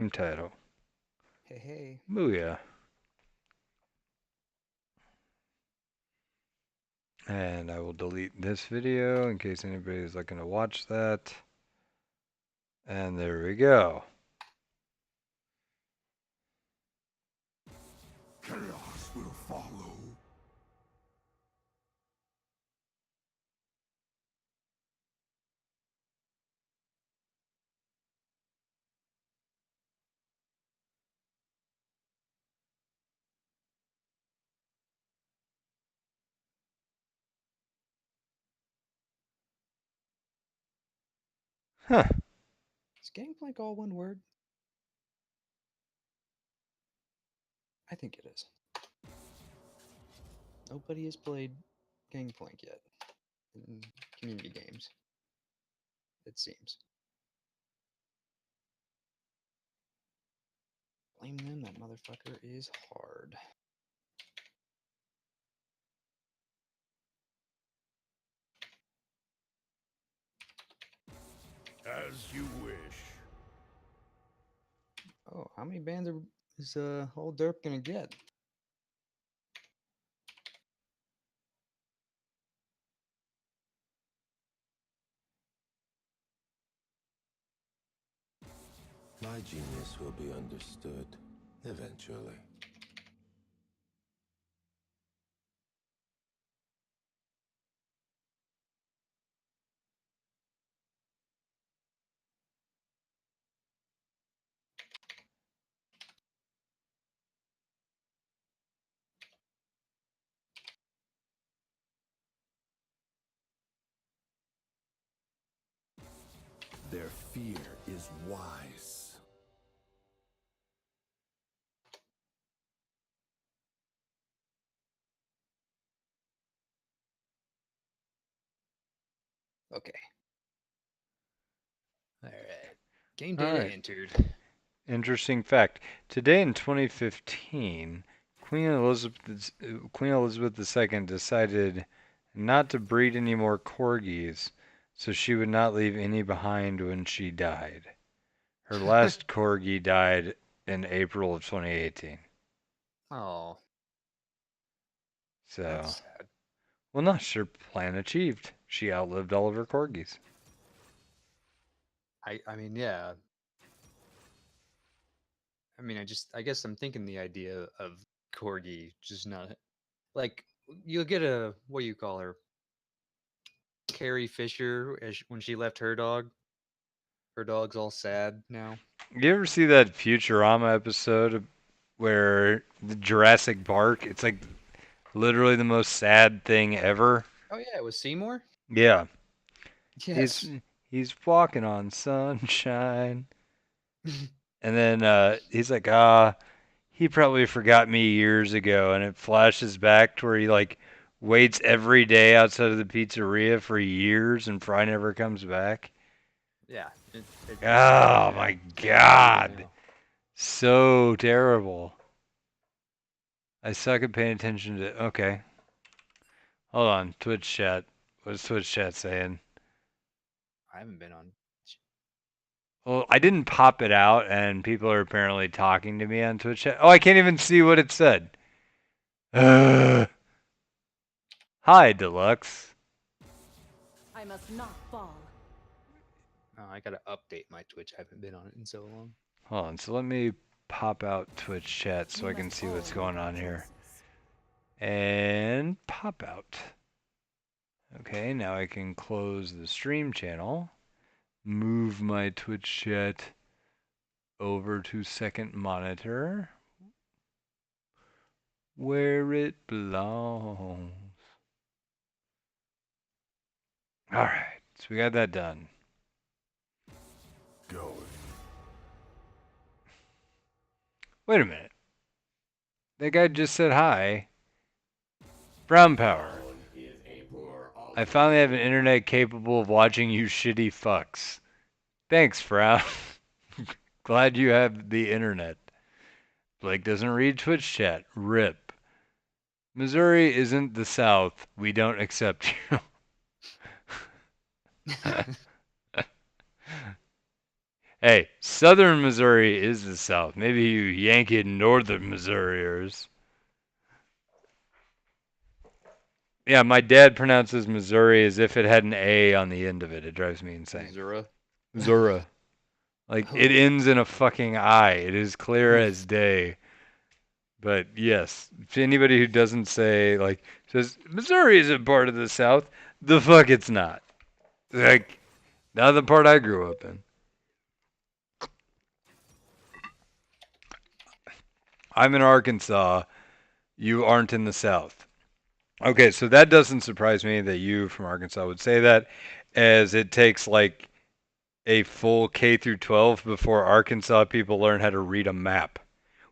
Title. Hey, hey. Booyah. And I will delete this video in case anybody's looking to watch that. And there we go. Chaos will follow. Huh. Is Gangplank all one word? I think it is. Nobody has played Gangplank yet in community games, it seems. Blame them, that motherfucker is hard. As you wish. Oh, how many bands is old Derp gonna get? My genius will be understood eventually. Their fear is wise. Okay. Alright. Game All data right. entered. Interesting fact. Today in 2015, Queen Elizabeth II decided not to breed any more corgis, so she would not leave any behind when she died. Her last corgi died in April of 2018. Oh, So, that's sad. well, not sure plan achieved. She outlived all of her corgis. I mean, yeah. I guess I'm thinking the idea of Corgi just not like you'll get a what do you call her? Carrie Fisher when she left her dog. Her dog's all sad now. You ever see that Futurama episode where the Jurassic Park? It's like literally the most sad thing ever. Oh yeah, it was Seymour. Yeah, he's Yes. he's walking on sunshine, and then he's like, he probably forgot me years ago, and it flashes back to where he like waits every day outside of the pizzeria for years, and Fry never comes back. Yeah, it's very Oh sad. my Can't believe it god, now. so terrible. I suck at paying attention to. Okay, hold on. Twitch chat. What's Twitch chat saying? I haven't been on. Well, I didn't pop it out, and people are apparently talking to me on Twitch chat. Oh, I can't even see what it said. Hi, Deluxe. I must not fall. Oh, I gotta update my Twitch. I haven't been on it in so long. Hold on. So let me pop out Twitch chat so You I can must see what's all make going our on here. choices. And pop out. Okay, now I can close the stream channel. Move my Twitch chat over to second monitor where it belongs. All right, so we got that done. Going. Wait a minute. That guy just said hi. Brown Power. I finally have an internet capable of watching you shitty fucks. Thanks, Frown. Glad you have the internet. Blake doesn't read Twitch chat. RIP. Missouri isn't the South. We don't accept you. Hey, southern Missouri is the South. Maybe you Yankee northern Missouriers. Yeah, my dad pronounces Missouri as if it had an A on the end of it. It drives me insane. Missouri. Missouri. Like, it Oh. ends in a fucking I. It is clear as day. But yes, to anybody who doesn't say, like, says, Missouri isn't part of the South, the fuck it's not. Like, not the part I grew up in. I'm in Arkansas. You aren't in the South. Okay, so that doesn't surprise me that you from Arkansas would say that, as it takes like a full K through 12 before Arkansas people learn how to read a map.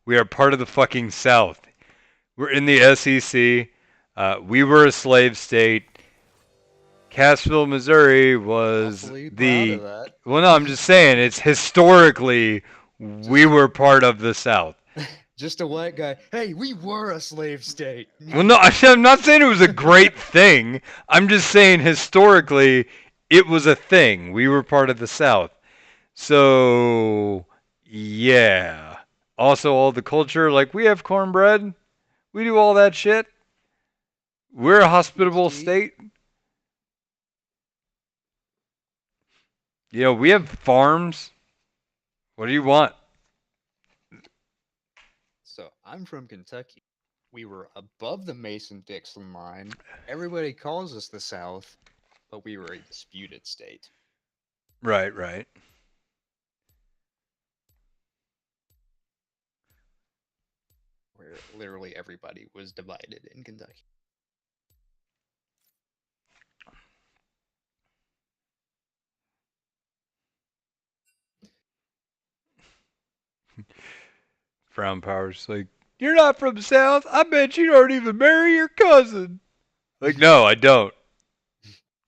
We are part of the fucking South. We're in the SEC. We were a slave state. Cassville, Missouri was Awfully proud the. of that. Well, no, I'm just saying it's historically we were part of the South. Just a white guy. Hey, we were a slave state. Well, no, I'm not saying it was a great thing. I'm just saying historically it was a thing. We were part of the South. So, yeah. Also, all the culture, like we have cornbread, we do all that shit. We're a hospitable See? state. You know, we have farms. What do you want? So I'm from Kentucky. We were above the Mason-Dixon line. Everybody calls us the South, but we were a disputed state. Right, right. Where literally everybody was divided in Kentucky. Frown Power's like, you're not from the South. I bet you don't even marry your cousin. Like, no, I don't.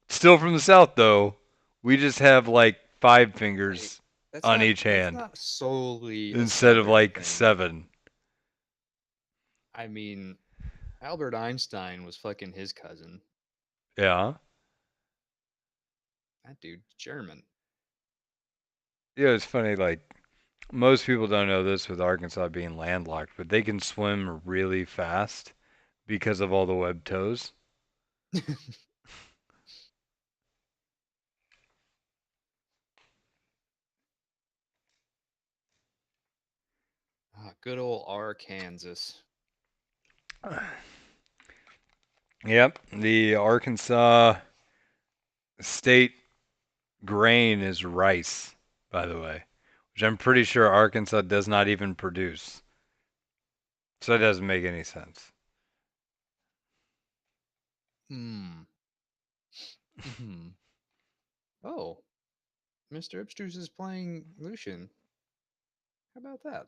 Still from the South, though. We just have like 5 Hey, fingers that's on not each that's hand not solely a instead of Southern like thing. 7. I mean, Albert Einstein was fucking his cousin. Yeah. That dude's German. Yeah, it's funny. Like, most people don't know this with Arkansas being landlocked, but they can swim really fast because of all the web toes. Good old Arkansas. Yep. The Arkansas state grain is rice, by the way, which I'm pretty sure Arkansas does not even produce. So it doesn't make any sense. Hmm. Hmm. Oh, Mr. Ipstrus is playing Lucian. How about that?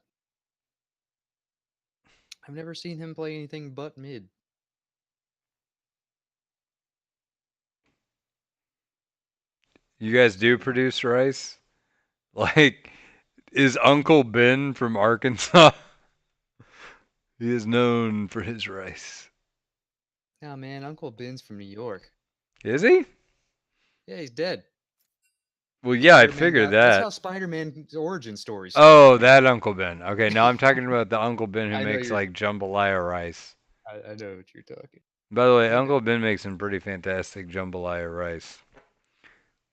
I've never seen him play anything but mid. You guys do produce rice? Like, is Uncle Ben from Arkansas? He is known for his rice. Nah, man, Uncle Ben's from New York. Is he? Yeah, he's dead. Well, yeah, I Spider-Man figured got. That's that. how Spider-Man's origin story started. Oh, that Uncle Ben. Okay, now I'm talking about the Uncle Ben who I know makes you're. like jambalaya rice. I know what you're talking. By the way, I Uncle know. Ben makes some pretty fantastic jambalaya rice.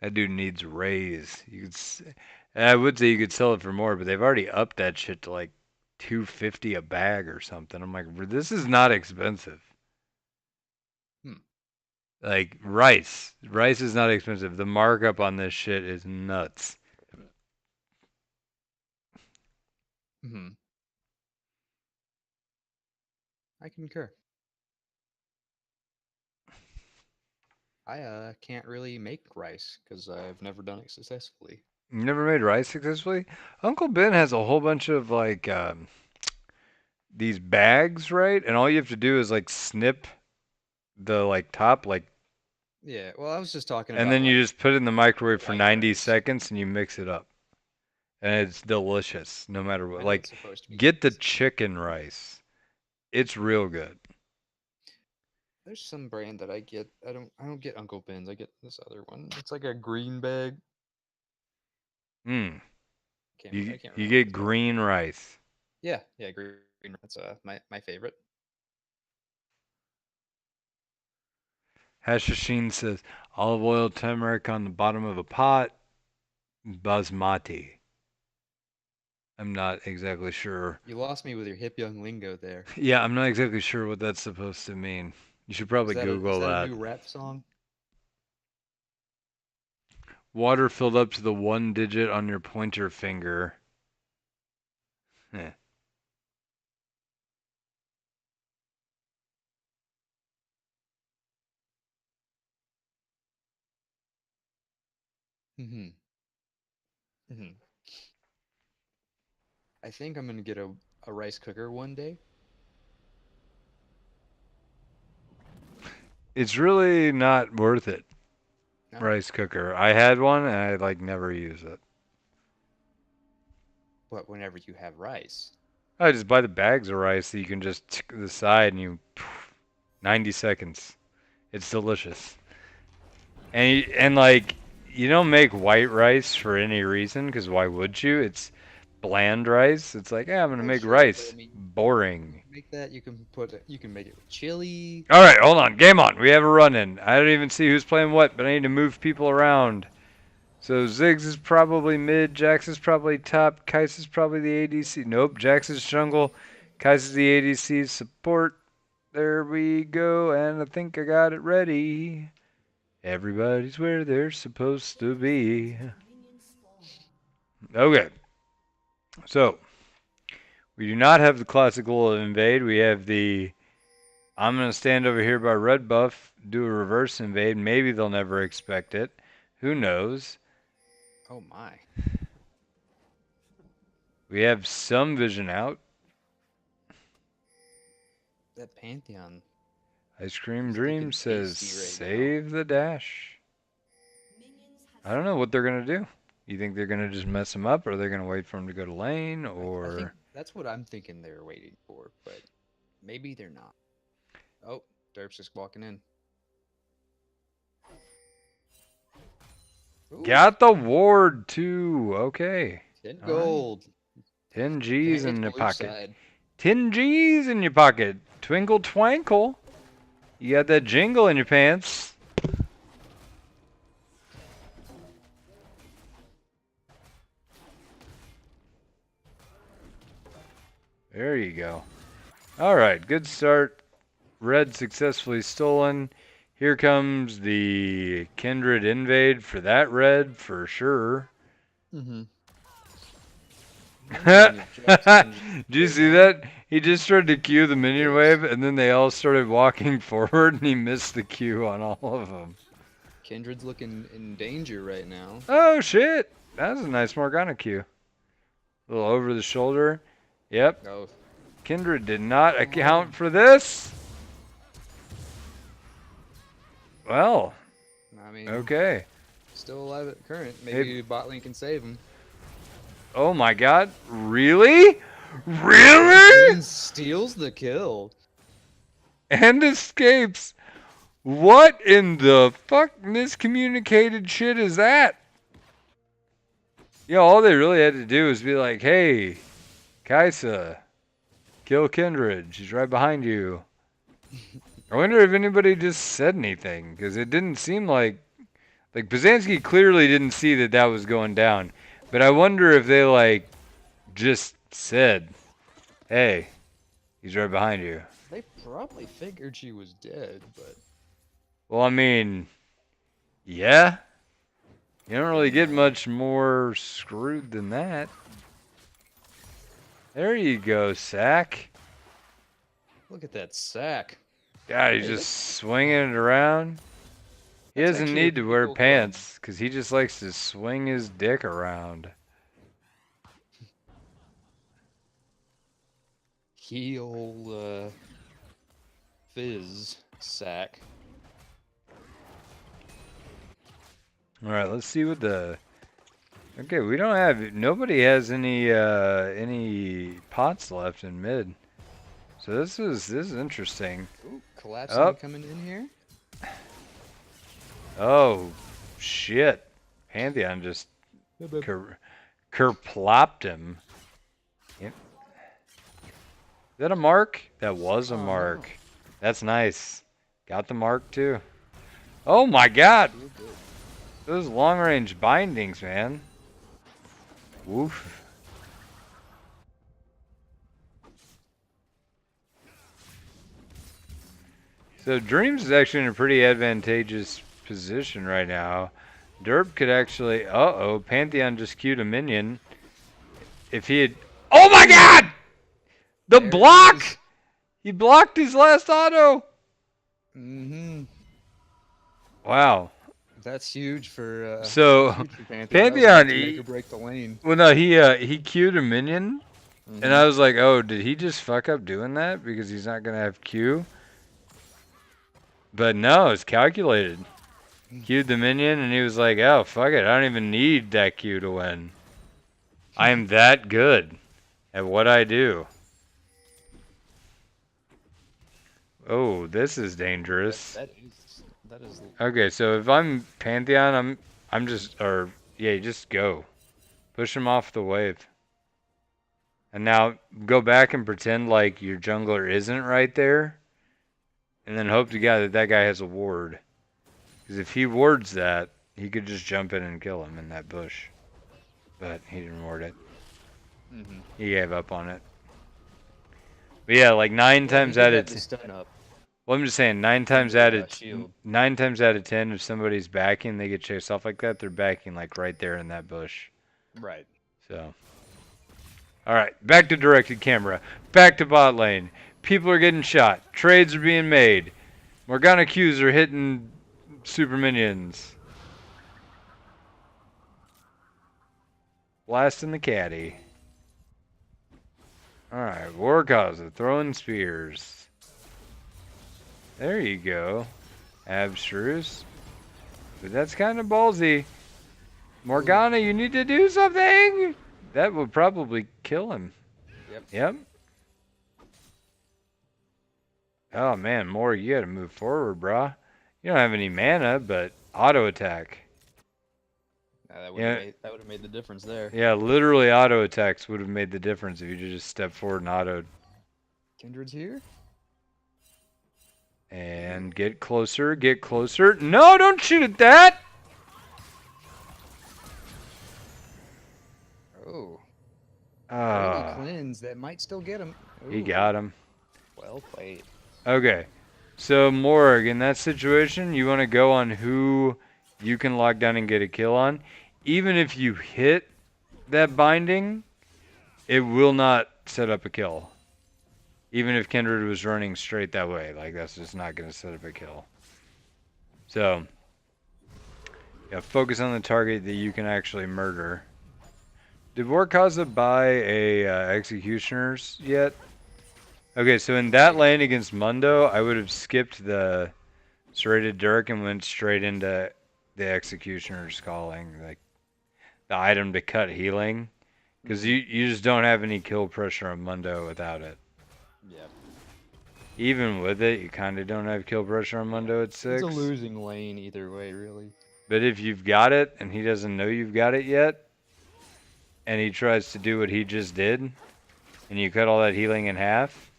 That dude needs raise. I would say you could sell it for more, but they've already upped that shit to like 250 a bag or something. I'm like, this is not expensive. Hmm. Like rice is not expensive. The markup on this shit is nuts. Hmm. I concur. I can't really make rice because I've never done it successfully. You never made rice successfully? Uncle Ben has a whole bunch of like these bags, right? And all you have to do is like snip the like top, like, Yeah, well, I was just talking and about then you like just put it in the microwave for white 90 rice. seconds and you mix it up. And it's delicious no matter what. I know it's Like, supposed to be get the easy. chicken rice. It's real good. There's some brand that I get. I don't get Uncle Ben's. I get this other one. It's like a green bag. Mm. I can't You remember. get green rice. Yeah, yeah, green. That's my favorite. Hashashin says olive oil, turmeric on the bottom of a pot. Basmati. I'm not exactly sure. You lost me with your hip young lingo there. Yeah, I'm not exactly sure what that's supposed to mean. You should probably Is Google that a that. new rap song? Water filled up to the 1 digit on your pointer finger. Eh. Mm-hmm. Mm-hmm. I think I'm gonna get a rice cooker one day. It's really not worth it. No, Rice cooker. I had one and I like never use it. but whenever you have rice, I just buy the bags of rice that you can just tick to the side and 90 seconds. It's delicious. And like you don't make white rice for any reason because why would you? It's bland rice. It's like, yeah, I'm gonna oh make sure, but rice. I mean, you Boring. can make that. You can make it with chili. All right, hold on. Game on. We have a run in. I don't even see who's playing what, but I need to move people around. So Ziggs is probably mid. Jax is probably top. Kais is probably the ADC. Nope. Jax is jungle. Kais is the ADC support. There we go. And I think I got it ready. Everybody's where they're supposed to be. Okay. So we do not have the classic LOLA invade. We have the I'm going to stand over here by red buff, do a reverse invade. Maybe they'll never expect it. Who knows? Oh my! We have some vision out. That Pantheon Ice Cream is Dream looking says tasty right now. save the dash. I don't know what they're going to do. You think they're going to just mess him up, or they're going to wait for him to go to lane, I think or... that's what I'm thinking they're waiting for, but maybe they're not. Oh, Derp's just walking in. Ooh, Got the ward, too. Okay. 10 All right. gold. 10 G's And in your blue pocket. side. 10 G's in your pocket. Twinkle twinkle. You got that jingle in your pants. There you go. All right, good start. Red successfully stolen. Here comes the Kindred invade for that red for sure. Mm-hmm. Did you see that? He just tried to cue the minion wave, and then they all started walking forward, and he missed the cue on all of them. Kindred's looking in danger right now. Oh shit! That was a nice Morgana cue. A little over the shoulder. Yep. Oh, Kindred did not account for this. Well, I mean, okay. still alive at current. Maybe bot lane can save him. Oh my god. Really? Really? And steals the kill. And escapes. What in the fuck miscommunicated shit is that? All they really had to do was be like, hey, Kaisa, kill Kindred. She's right behind you. I wonder if anybody just said anything, because it didn't seem like Byzantsky clearly didn't see that that was going down. But I wonder if they just said, hey, he's right behind you. They probably figured she was dead, but Well, I mean, yeah. You don't really get much more screwed than that. There you go, Sack. look at that sack. God, he's Hey, just swinging it around. He that's doesn't actually a need to pretty wear cool pants, because he just likes to swing his dick around. Heel fizz sack. Alright, let's see what the... Okay, we don't have... Nobody has any pots left in mid. So this is interesting. Ooh, collapsing Up. coming in here. Oh, shit. Pantheon just Kerplopped him. Yep. Is that a mark? That was a Oh, no. mark. That's nice. Got the mark too. Oh my god! Feel good. Those long range bindings, man. Woof. So Dreams is actually in a pretty advantageous position right now. Derp could actually... Uh-oh, Pantheon just queued a minion. If he had... Oh my god! The There it block! is. He blocked his last auto! Mm-hmm. Wow. That's huge for So, huge for Pantheon. That was Pantheon, enough to make he... or break the lane. Well, no, he queued a minion. And Mhm. I was like, oh, did he just fuck up doing that? Because he's not going to have Q? But no, it's calculated. Queued the minion, and he was like, oh, fuck it. I don't even need that Q to win. I am that good at what I do. Oh, this is dangerous. That is. Okay, so if I'm Pantheon, I'm just, or, yeah, just go. Push him off the wave. And now go back and pretend like your jungler isn't right there. And then hope to God that that guy has a ward. Because if he wards that, he could just jump in and kill him in that bush. But he didn't ward it. Mhm. He gave up on it. But yeah, like 9 times out of 10. Stun up. Well, I'm just saying, 9 times Under, out of shield. 9 times out of 10, if somebody's backing, they get chased off like that. They're backing like right there in that bush. Right. So, all right, back to directed camera. Back to bot lane. People are getting shot. Trades are being made. Morgana Qs are hitting super minions. Blasting the caddy. Alright, Warcaza throwing spears. There you go. Abstruse. But that's kind of ballsy. Morgana, you need to do something! That would probably kill him. Yep. Oh man, Morg, you gotta move forward, brah. You don't have any mana, but auto attack. That would have made the difference there. Yeah, literally auto attacks would have made the difference if you just stepped forward and autoed. Kindred's here. And get closer, get closer. No, don't shoot at that! Oh. Early Ah, cleanse. That might still get him. he Ooh, got him. Well played. Okay, so Morg, in that situation, you want to go on who you can lock down and get a kill on. Even if you hit that binding, it will not set up a kill. Even if Kindred was running straight that way, like that's just not going to set up a kill. So, yeah, focus on the target that you can actually murder. Did Warcaza buy a Executioners yet? Okay, so in that lane against Mundo, I would have skipped the Serrated Dirk and went straight into the Executioner's Calling, like the item to cut healing. Because you just don't have any kill pressure on Mundo without it. Yep. Even with it, you kind of don't have kill pressure on Mundo at 6. It's a losing lane either way, really. But if you've got it and he doesn't know you've got it yet, and he tries to do what he just did, and you cut all that healing in half,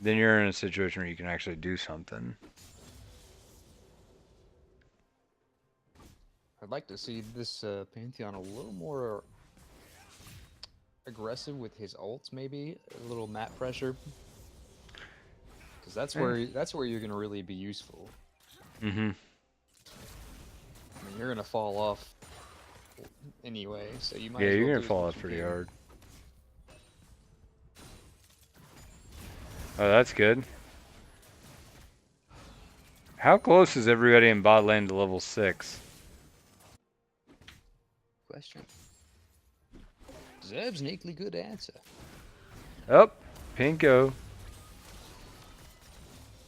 then you're in a situation where you can actually do something. I'd like to see this Pantheon a little more aggressive with his ults, maybe a little map pressure, because that's where you're gonna really be useful. Mm-hmm. I mean, you're gonna fall off anyway, so you might. Yeah, as you're well gonna do as fall much off you pretty can. hard. Oh, that's good. How close is everybody in bot lane to level 6? Question. Zeb's uniquely good answer. Oh, Pinko.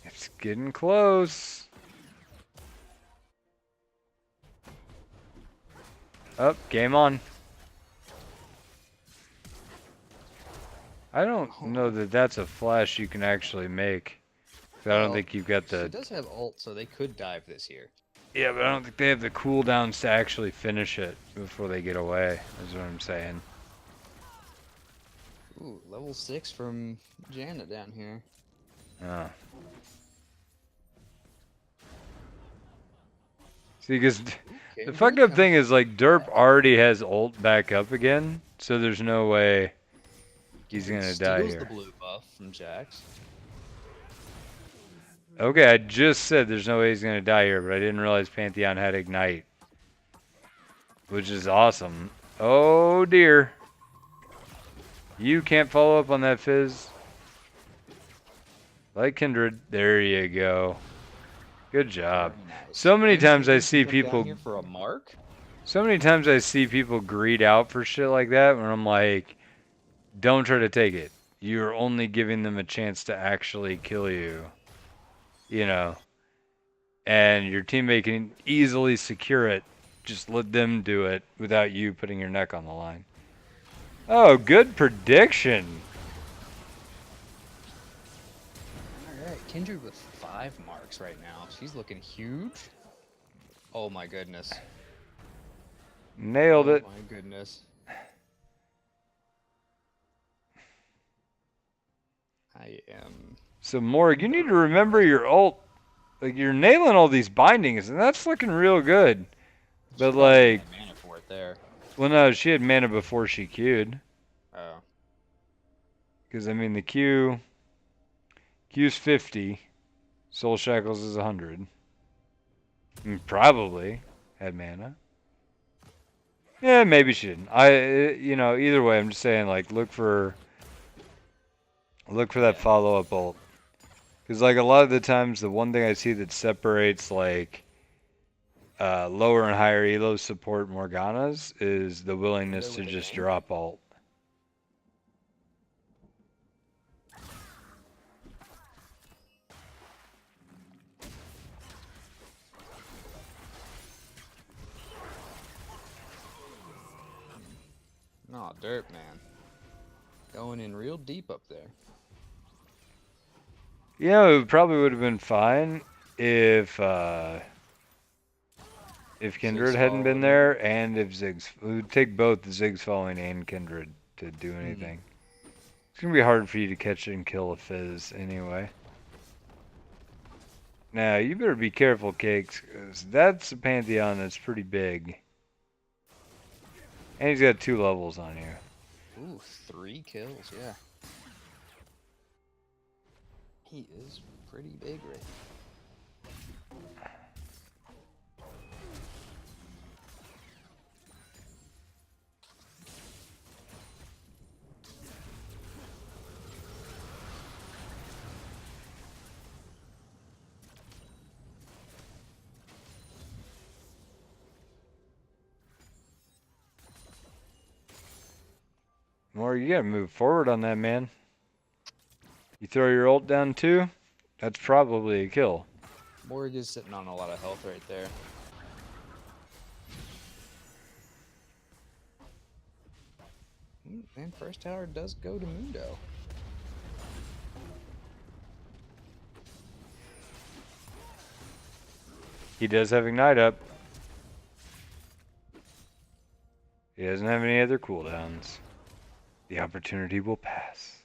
It's getting close. Up, game on. I don't know that that's a flash you can actually make. I don't Well, think you've got She the... does have ult, so they could dive this here. Yeah, but I don't think they have the cooldowns to actually finish it before they get away, is what I'm saying. Ooh, level 6 from Janet down here. Oh. See, because the Kindred fucked up thing comes is, like, Derp already has ult back up again, so there's no way he's Kindred gonna die steals the here. blue buff from Jax. Okay, I just said there's no way he's gonna die here, but I didn't realize Pantheon had Ignite. Which is awesome. Oh dear. You can't follow up on that Fizz. Like Kindred. There you go. Good job. Very nice. So many And times I Kindred see can come down people... here for a mark? So many times I see people greed out for shit like that when I'm like, don't try to take it. You're only giving them a chance to actually kill you. You know. And your teammate can easily secure it. Just let them do it without you putting your neck on the line. Oh, good prediction. Alright, Kindred with 5 marks right now. She's looking huge. Oh my goodness. Nailed it. Oh my goodness. I am... So, Morg, you need to remember your ult. Like, you're nailing all these bindings, and that's looking real good. But, like... mana for it there. Well, no, she had mana before she queued. Oh. Because, I mean, the Q's 50. Soul Shackles is 100. Probably had mana. Yeah, maybe she didn't. You know, either way, I'm just saying, like, look for that follow-up ult. Because, like, a lot of the times, the one thing I see that separates, like, lower and higher elo support Morganas is the willingness to just drop ult. No, Dirt Man. Going in real deep up there. You know, it probably would have been fine if Kindred hadn't been there, and if Ziggs... We would take both Ziggs Falling and Kindred to do anything. It's going to be hard for you to catch and kill a Fizz anyway. Now, you better be careful, Cakes, because that's a Pantheon that's pretty big. And he's got 2 levels on you. Ooh, 3 kills, yeah. He is pretty big right now. More, you gotta move forward on that, man. You throw your ult down too, that's probably a kill. Morg is sitting on a lot of health right there. And first tower does go to Mundo. He does have Ignite up. He doesn't have any other cooldowns. The opportunity will pass.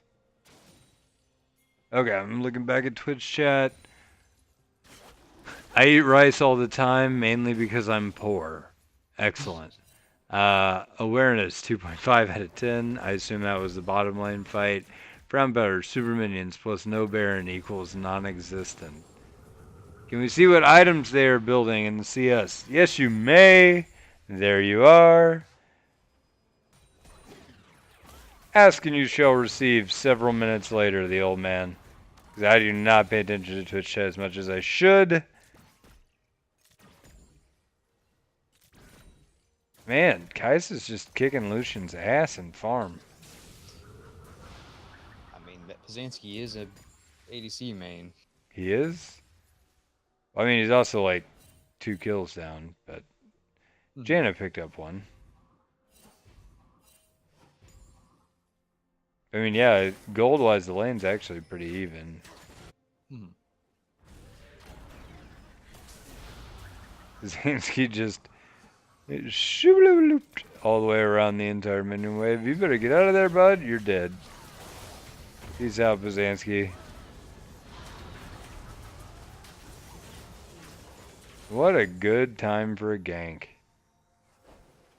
Okay, I'm looking back at Twitch chat. I eat rice all the time, mainly because I'm poor. Excellent. Awareness, 2.5 out of 10. I assume that was the bottom lane fight. Brown Butter, Super Minions plus no Baron equals non-existent. Can we see what items they are building in the CS? Yes, you may. There you are. Ask and you shall receive several minutes later, the old man. Because I do not pay attention to Twitch chat as much as I should. Man, Kais is just kicking Lucian's ass in farm. I mean, that Pazanski is a ADC main. He is? I mean, he's also like 2 kills down, but Janet picked up 1. I mean, yeah, gold-wise, the lane's actually pretty even. Zansky just all the way around the entire minion wave. You better get out of there, bud. You're dead. Peace out, Bazanski. What a good time for a gank.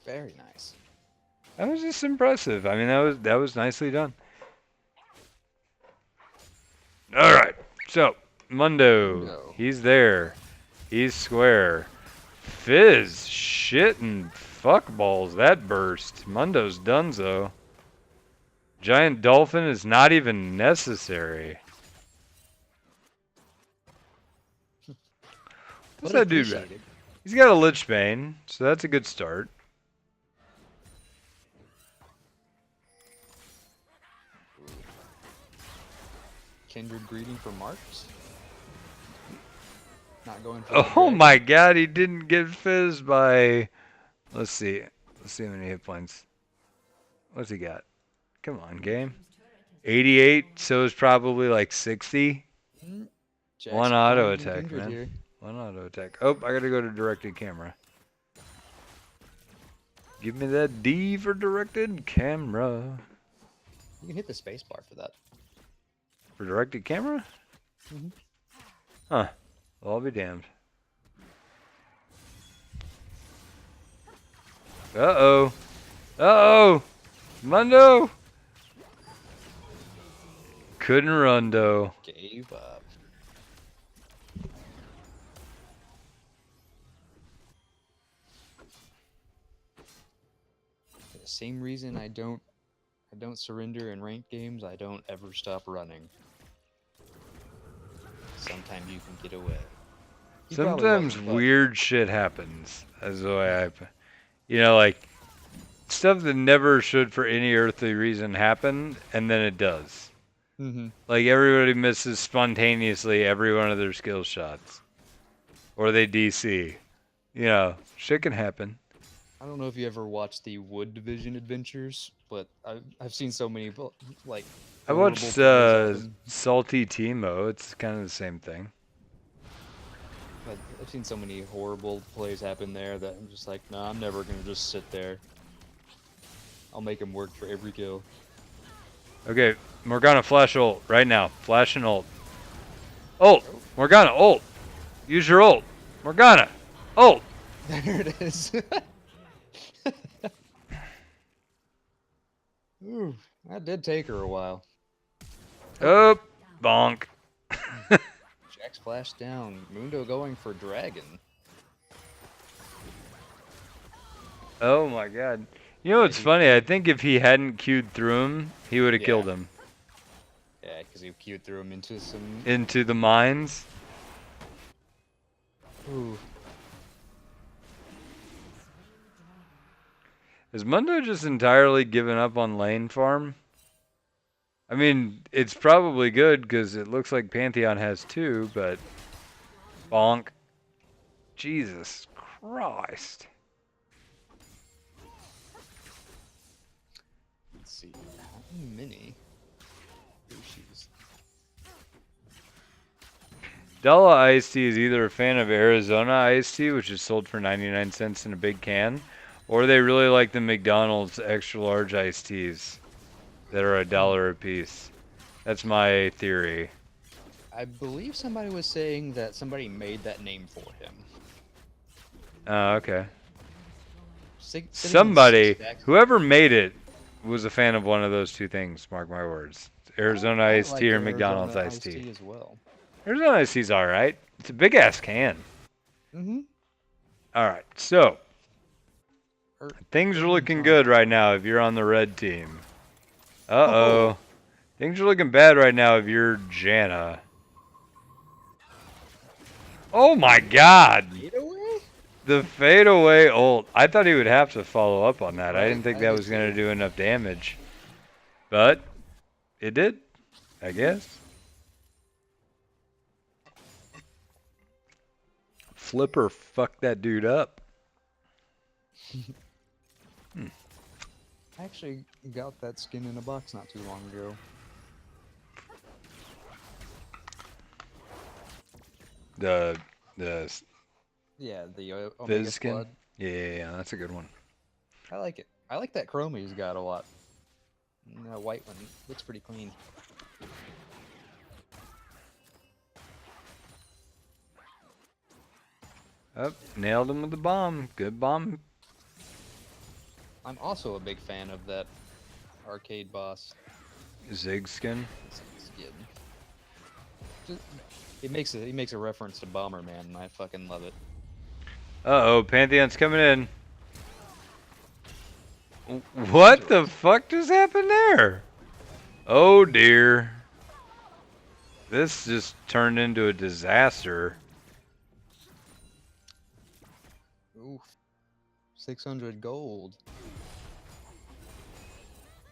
Very nice. That was just impressive. I mean, that was nicely done. All right, so Mundo, he's there. He's square. Fizz, shit and fuck balls. That burst. Mundo's donezo. Giant dolphin is not even necessary. What's that dude got? He's got a Lich Bane, so that's a good start. Kindred greeting for Marks. Not going for Oh my god, he didn't get fizzed by... Let's see. Let's see how many hit points. What's he got? Come on, game. 88, so it's probably like 60. One auto attack, man. Here. One auto attack. Oh, I gotta go to directed camera. Give me that D for directed camera. You can hit the space bar for that. For directed camera? Mm-hmm. Huh. Well, I'll be damned. Uh-oh. Uh-oh. Mundo. Couldn't run, though. Gave up. For the same reason I don't surrender in ranked games, I don't ever stop running. Sometimes you can get away. Sometimes weird shit happens. That's the way I... You know, like, stuff that never should for any earthly reason happen, and then it does. Mm-hmm. Like, everybody misses spontaneously every one of their skill shots. Or they DC. You know, shit can happen. I don't know if you ever watched the Wood Division Adventures, but I've seen so many, like... I watched Salty Teemo. It's kind of the same thing. I've seen so many horrible plays happen there that I'm just like, nah, I'm never going to just sit there. I'll make him work for every kill. Okay, Morgana, flash ult right now. Flash and ult. Ult! Morgana, ult! Use your ult! Morgana! Ult! There it is. Ooh, that did take her a while. Oh, bonk. Jack's flashed down. Mundo going for Dragon. Oh my god. You know what's funny? I think if he hadn't queued through him, he would have killed him. Yeah, because he queued through him into some... Into the mines. Ooh. Has Mundo just entirely given up on lane farm? I mean, it's probably good because it looks like Pantheon has two, but... Bonk. Jesus Christ. Let's see. How many? She's... Della Iced Tea is either a fan of Arizona Iced Tea, which is sold for 99 cents in a big can, or they really like the McDonald's extra large iced teas that are $1 a piece. That's my theory. I believe somebody was saying that somebody made that name for him. Oh, okay. Somebody, whoever made it, was a fan of one of those two things, mark my words. Arizona Iced Tea or McDonald's Iced Tea. As well. Arizona Iced Tea's alright. It's a big-ass can. Mm-hmm. Alright, so... Things are looking good right now if you're on the red team. Uh-oh. Things are looking bad right now if you're Janna. Oh my god! The fadeaway ult. I thought he would have to follow up on that. I didn't think that was going to do enough damage. But, it did, I guess. Flipper fucked that dude up. I actually got that skin in a box not too long ago. Yeah, the Omega Fizz skin? Blood. Yeah, that's a good one. I like it. I like that chrome he's got a lot. And that white one looks pretty clean. Oh, nailed him with the bomb. Good bomb. I'm also a big fan of that arcade boss Zig skin. skin. He makes a reference to Bomberman, and I fucking love it. Uh-oh, Pantheon's coming in. What the fuck just happened there? Oh dear. This just turned into a disaster. Oof. 600 gold.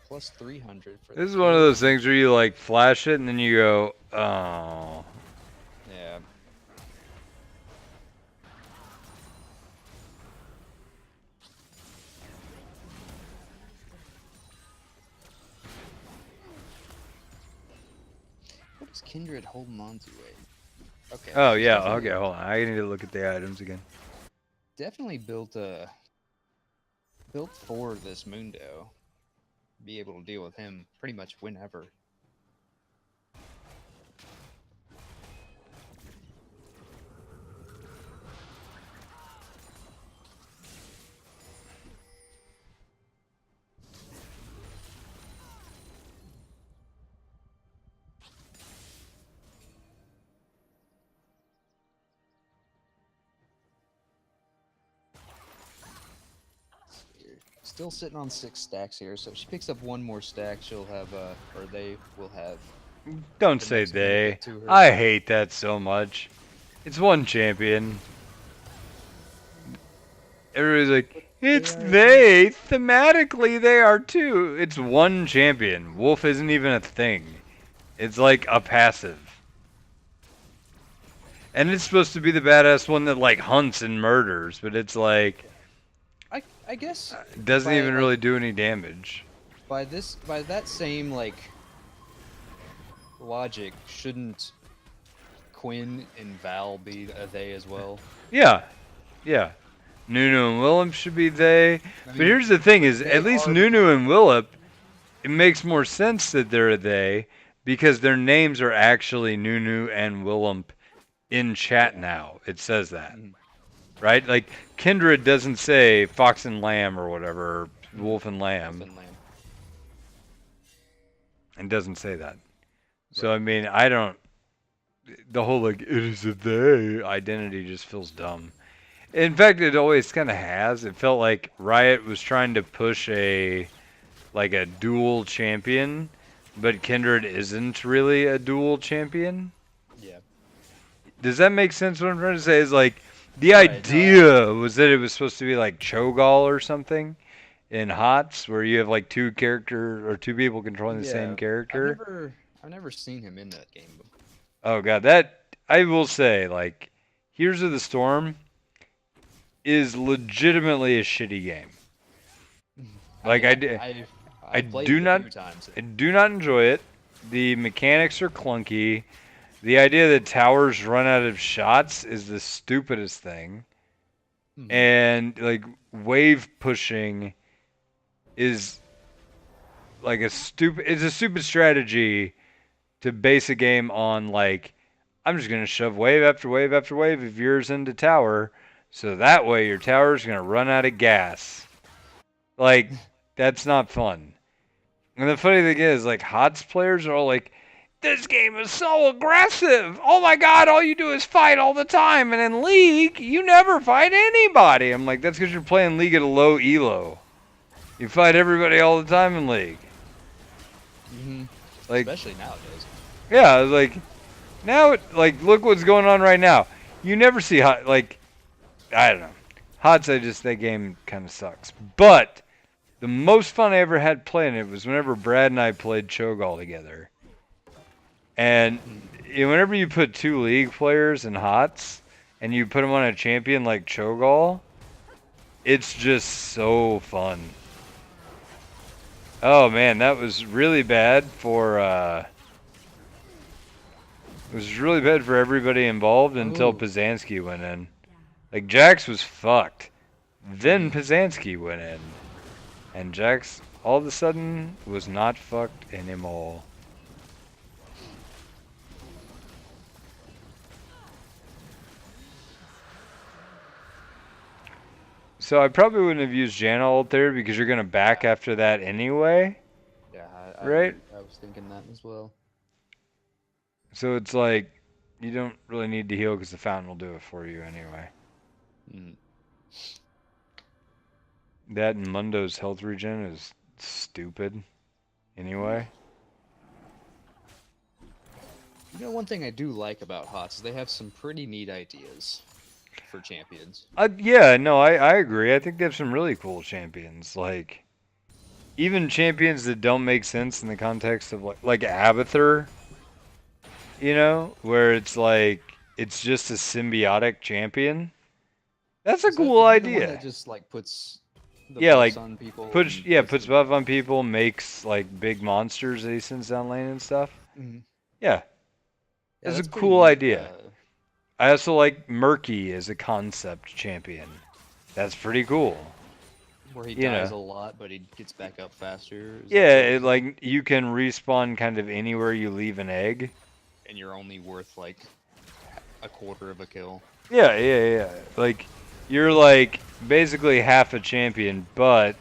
Plus 300 for This is the one of kill. those things where you like flash it and then you go, oh. Yeah. What is Kindred holding on to, wait? Okay. Oh she's yeah, definitely- okay, hold on. I need to look at the items again. Definitely built for this Mundo. Be able to deal with him pretty much whenever. Still sitting on 6 stacks here, so if she picks up one more stack, she'll have, or they will have. Don't The say next one they. get to her. I hate that so much. It's one champion. Everybody's like, it's they. Thematically, they are too. It's one champion. Wolf isn't even a thing. It's like a passive. And it's supposed to be the badass one that like hunts and murders, but it's like I guess doesn't by, even like, really do any damage. by that same like logic, shouldn't Quinn and Val be a they as well? Yeah, yeah. Nunu and Willem should be they. But here's the thing: is they at least are- Nunu and Willem, it makes more sense that they're a they because their names are actually Nunu and Willem in chat now. It says that, Mhm. right? Like Kindred doesn't say Fox and Lamb or whatever, Wolf and Lamb, Finland. and doesn't say that. So I mean, I don't. The whole like it is a they identity just feels dumb. In fact, it always kind of has. It felt like Riot was trying to push a dual champion, but Kindred isn't really a dual champion. Yeah. Does that make sense? What I'm trying to say is like the Right, no, idea was that it was supposed to be like Cho'Gall or something in HOTS, where you have like two people controlling the same character. I've never seen him in that game. Oh god, that I will say, like, Heroes of the Storm is legitimately a shitty game. Like I played do it a not- few times. I do not enjoy it. The mechanics are clunky. The idea that towers run out of shots is the stupidest thing. Mhm. And like wave pushing is like it's a stupid strategy to base a game on like I'm just gonna shove wave after wave after wave of yours into tower, so that way your tower's gonna run out of gas. Like that's not fun. And the funny thing is, like HOTS players are all like, "This game is so aggressive. Oh my god, all you do is fight all the time, and in League you never fight anybody." I'm like, that's because you're playing League at a low elo. You fight everybody all the time in League. Mhm. Like, Especially nowadays. yeah, I was like, now, like, look what's going on right now. You never see hot, like, I don't know. HOTS, that game kind of sucks. But the most fun I ever had playing it was whenever Brad and I played Cho'Gall together. And whenever you put two League players in HOTS and you put them on a champion like Cho'Gall, it's just so fun. Oh man, that was really bad for it was really bad for everybody involved until Ooh. Pizanski went in. Like Jax was fucked. Then Pizanski went in. And Jax all of a sudden was not fucked anymore. So I probably wouldn't have used Janna ult there because you're gonna back after that anyway, Yeah, right? I was thinking that as well. So it's like you don't really need to heal because the fountain will do it for you anyway. Mm. That and Mundo's health regen is stupid anyway. You know, one thing I do like about HOTS is they have some pretty neat ideas for champions. Yeah, no, I agree. I think they have some really cool champions. Like even champions that don't make sense in the context of like Abathur, you know, where it's like it's just a symbiotic champion. That's a cool Is he the one that idea. just like puts the Yeah, buffs like on people puts and yeah, puts puts them? buff on people, makes like big monsters that he sends down lane and stuff. Mhm. Yeah, Yeah, that's a that's pretty cool neat. idea. I also like Murky as a concept champion. That's pretty cool. Where he You dies know. a lot, but he gets back up faster. Is that Yeah, what it is? like you can respawn kind of anywhere you leave an egg. And you're only worth like a quarter of a kill. Yeah. Like you're like basically half a champion, but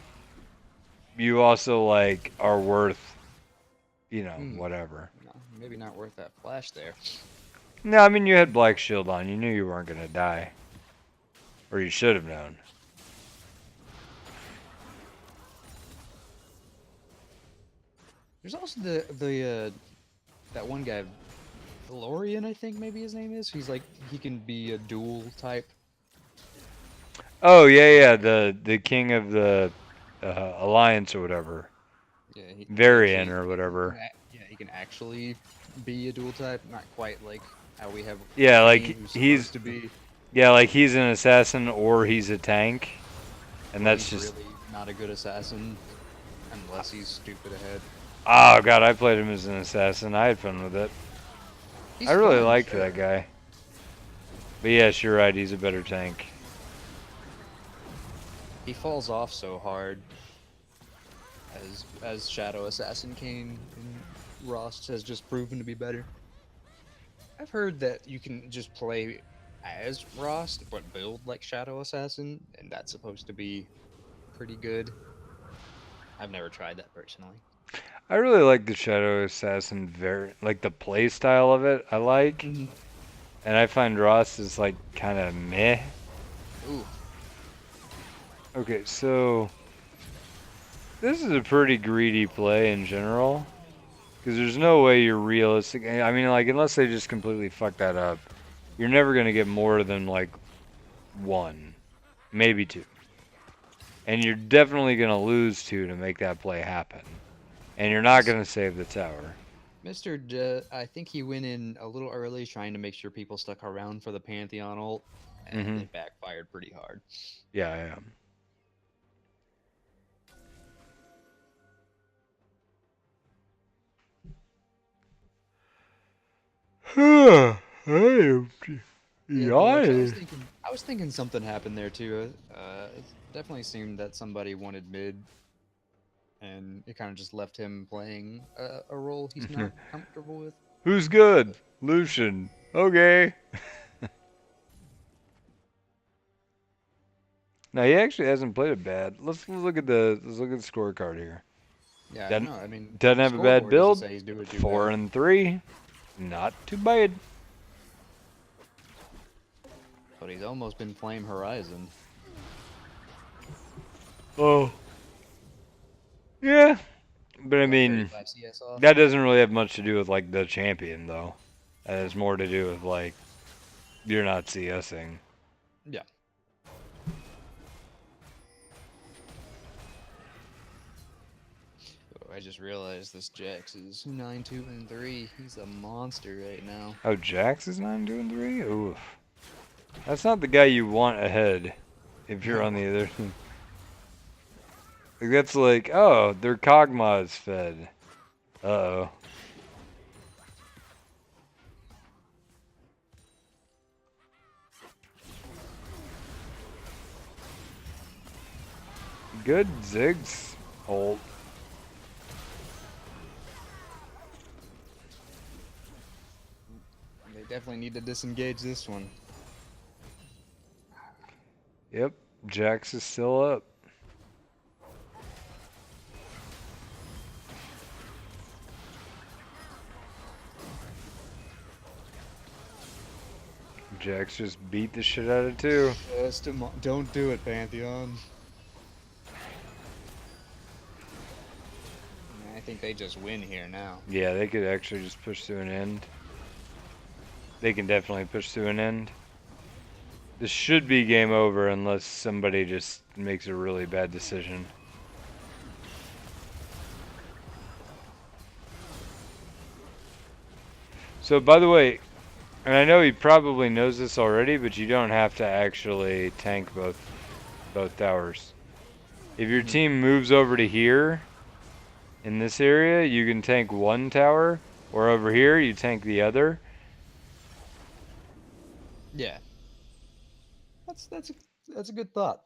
you also like are worth, whatever. No, maybe not worth that flash there. No, I mean you had Black Shield on. You knew you weren't gonna die, or you should have known. There's also the that one guy, Valorian, I think maybe his name is. He's like he can be a dual type. Oh yeah, the king of the alliance or whatever, Yeah, Varian or whatever. Yeah, he can actually be a dual type. Not quite like how we have Yeah, like Kane, who's he's supposed to be. yeah, like he's an assassin or he's a tank, and But that's he's just really not a good assassin unless he's stupid ahead. oh god, I played him as an assassin. I had fun with it. He's I really fun, liked sure. that guy. But yes, you're right. He's a better tank. He falls off so hard. As Shadow Assassin Kane and Rost has just proven to be better. I've heard that you can just play as Rost, but build like Shadow Assassin, and that's supposed to be pretty good. I've never tried that personally. I really like the Shadow Assassin like the play style of it. I like, Mm-hmm. and I find Ross is like kind of meh. Ooh. Okay, so this is a pretty greedy play in general, because there's no way you're realistic. I mean, like unless they just completely fuck that up, you're never gonna get more than like one, maybe two, and you're definitely gonna lose two to make that play happen, and you're not gonna save the tower. I think he went in a little early trying to make sure people stuck around for the Pantheon ult, and Mhm. it backfired pretty hard. Yeah, I am. I am Yeah, Deluxe. yawning. I was thinking something happened there too. It definitely seemed that somebody wanted mid, and it kind of just left him playing a role he's not comfortable with. Who's good? Lucian. Okay. No, he actually hasn't played it bad. Let's look at the scorecard here. Yeah, I Doesn't know. I mean, doesn't have a bad scoreboard doesn't build. say he's doing too 4 bad. and 3. Not too bad. But he's almost been Flame Horizon. Oh. Yeah. But I mean, 35 CS off. that doesn't really have much to do with like the champion though. That has more to do with like you're not CSing. Yeah. Oh, I just realized this Jax is 9-2-3. He's a monster right now. Oh, Jax is 9 2 and 3. Oof. That's not the guy you want ahead if you're on the other team. Like that's like, oh, their Kog'Maw is fed. Uh-oh. Good Ziggs ult. They definitely need to disengage this one. Yep. Jax is still up. Jax just beat the shit out of 2. Don't do it, Pantheon. I think they just win here now. Yeah, they could actually just push to an end. They can definitely push to an end. This should be game over unless somebody just makes a really bad decision. So, by the way, and I know he probably knows this already, but you don't have to actually tank both towers. If your team moves over to here, in this area, you can tank one tower, or over here, you tank the other. Yeah. That's a good thought.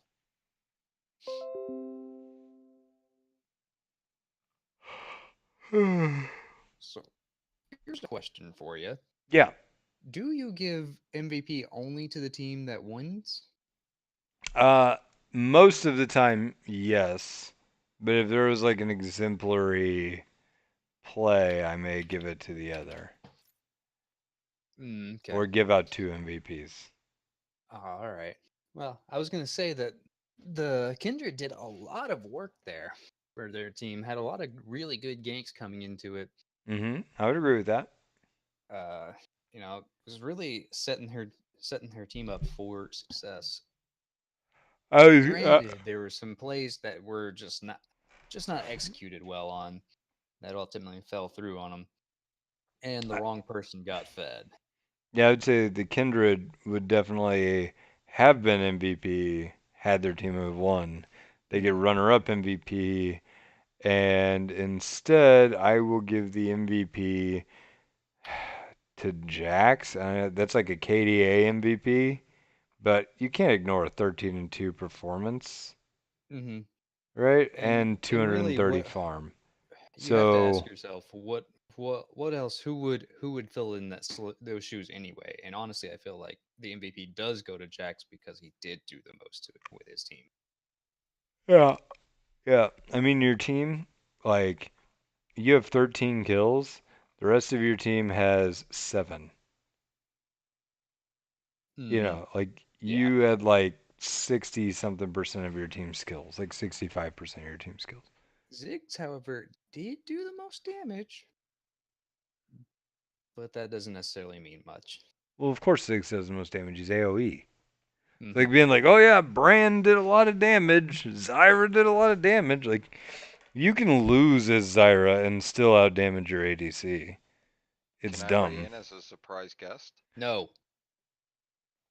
So, here's a question for you. Yeah. Do you give MVP only to the team that wins? Most of the time, yes. But if there was like an exemplary play, I may give it to the other. Okay. Or give out 2 MVPs. All right. Well, I was going to say that the Kindred did a lot of work there for their team. Had a lot of really good ganks coming into it. I would agree with that. Was really setting her team up for success. I Granted, there were some plays that were just not executed well on that ultimately fell through on them, and the wrong person got fed. Yeah, I would say the Kindred would definitely have been MVP had their team have won. They get runner-up MVP, and instead, I will give the MVP to Jax. That's like a KDA MVP, but you can't ignore a 13-2 performance, Mm-hmm. right? And And really, 230 farm. you have to ask So yourself what else who would fill in those shoes anyway? And honestly, I feel like the MVP does go to Jax because he did do the most with his team. yeah, yeah. I mean, your team, like, you have 13 kills. The rest of your team has 7. You Mm-hmm. know, like Yeah. you had like 60 something percent of your team's skills, like 65% of your team's skills. Ziggs, however, did do the most damage, but that doesn't necessarily mean much. Well, of course, 6 does the most damage. He's AoE. It's Mm-hmm. like being like, oh yeah, Brand did a lot of damage. Zyra did a lot of damage. Like, you can lose as Zyra and still outdamage your ADC. It's Can I weigh dumb. in as a surprise guest? No.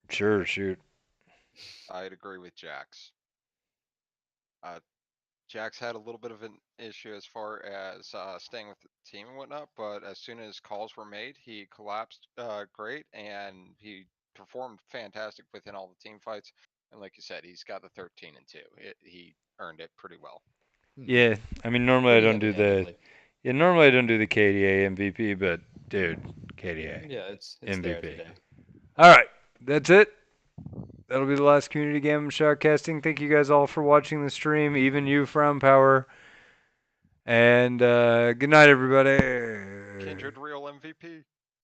Sure, shoot. I'd agree with Jax. Uh, Jax had a little bit of an issue as far as staying with the team and whatnot, but as soon as calls were made, he collapsed great and he performed fantastic within all the team fights. And like you said, he's got the 13-2. He earned it pretty well. Mm-hmm. Yeah, I mean normally I Pretty don't do the heavy-handedly. yeah normally I don't do the KDA MVP, but dude, KDA Yeah, it's there MVP. today. All right, that's it. That'll be the last community game of shoutcasting. Thank you guys all for watching the stream, even you, Frown Power. And good night, everybody. Kindred real MVP.